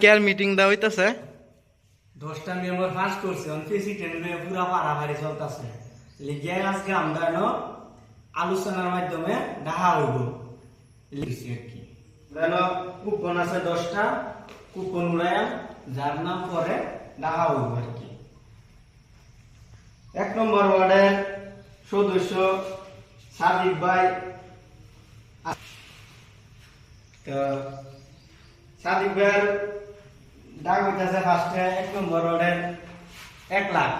Care meeting দেওয়া হইতাছে 10টা মেম্বার পাস করছে অন প্রেসিডেন্ট পুরা পারাবাড়ি চলতেছে লিগিয়ে আজকে আমরা আলোচনার মাধ্যমে দেখা হইব লিখছি আর কি কুপন আছে 10টা কুপন উড়াইয়া যার নাম পরে দেখা হইব আর কি 1 নম্বর ওয়ার্ডের সদস্য সাদিক ভাই তো সাদিক ভাইয়ের ডাক হইতেছে ফার্স্টে 1 নম্বর ওয়ার্ডের 1 লাখ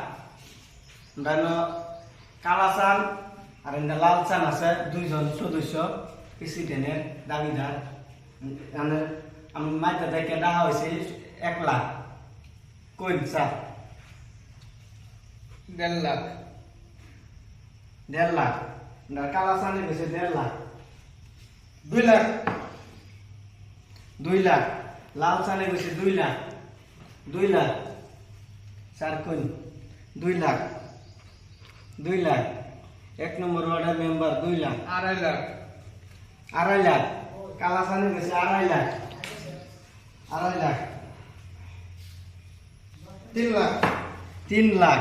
কালাচান আর লাল চান আছে 2 জন সদস্য প্রেসিডেন্টের দাবিদার আমি মাইতে থেকে দেখা হয়েছে 1 লাখ কই স্যার 1.5 লাখ 1.5 লাখ কালাচানে গেছে 1.5 লাখ 2 লাখ 2 লাখ লাল চানে গেছে 2 লাখ 2 লাখ স্যার কই 2 লাখ 2 লাখ 1 নম্বর ওয়ার্ডের মেম্বার 2 লাখ 2.5 লাখ 2.5 লাখ কালাচানে গেছে 2.5 লাখ 2.5 লাখ 3 লাখ 3 লাখ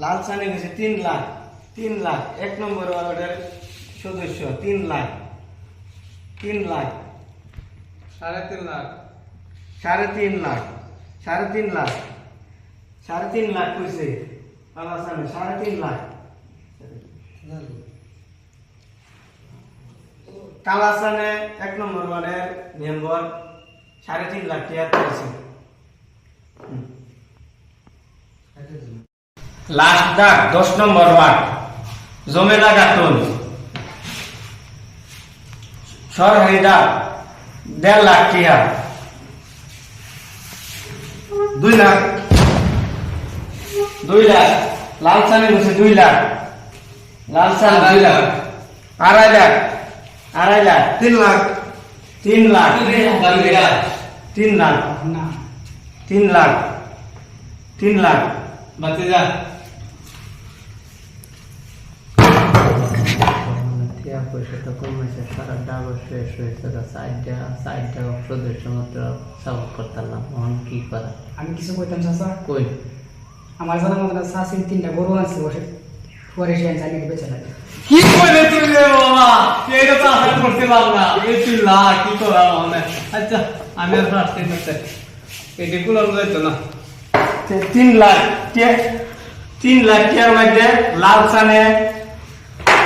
লাল চানে গেছে 3 লাখ 3 লাখ 1 নম্বর ওয়ার্ডের সদস্য 3 লাখ 3 লাখ 3.5 লাখ 3.5 লাখ 3.5 লাখ 3.5 লাখ কইছে কালাচানে 3.5 লাখ কালাচানে 1 নম্বর ওয়ার্ডের মেম্বার 3.5 লাখ টাকা পাইছে লাস্ট ডাক 10 নম্বর ওয়ার্ড জমেদা গাতন সরকারি ডাক 1.5 লাখ টাকা 2 লাখ 2 লাখ লাল চানে গেছে 2 লাখ লাল চান 2 লাখ 2.5 লাখ 2.5 লাখ 3 লাখ 3 লাখ 3 লাখ 3 লাখ 3 লাখ বাতি যা পয়সা তো কমেছে সারা ডাবল শেষ হয়েছে সাইডটা সদস্য মাত্র সাপোর্ট করতাম কি করা আমি কিছু কইতাম চাচা কই আমার জানা মতো চাষির 3টা গরু আনছে বসে পরে সে জানি বেঁচে লাগে কি কইলে তুই রে বাবা এইটা তো আশা করছিলাম না এই 3 লাখ কি করা মানে আচ্ছা আমি আর ফার্স্ট টাইম এটা গুলো যাইতো না 3 লাখ 3 লাখ টাকার মধ্যে লাল চানে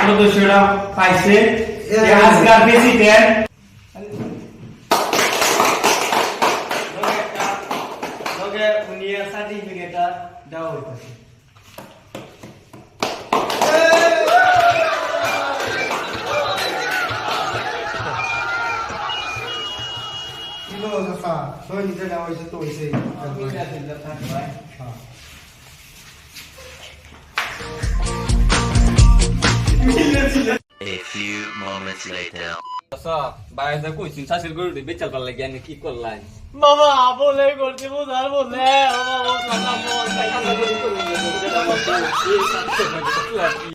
সদস্যরা পাইছে আজকাল প্রেসিডেন্ট লগে উনি সার্টিফিকেটটা দেওয়া হইতেছে কিলো দফা সই নিতে দেওয়া হয়েছে তো হয়েছে A few moments later. বাইরে কইছিন শাশুর গরু বেচাল পার লাগে আমি কি করলাই বাবা বলে করতে বুঝার বলে বাবা ও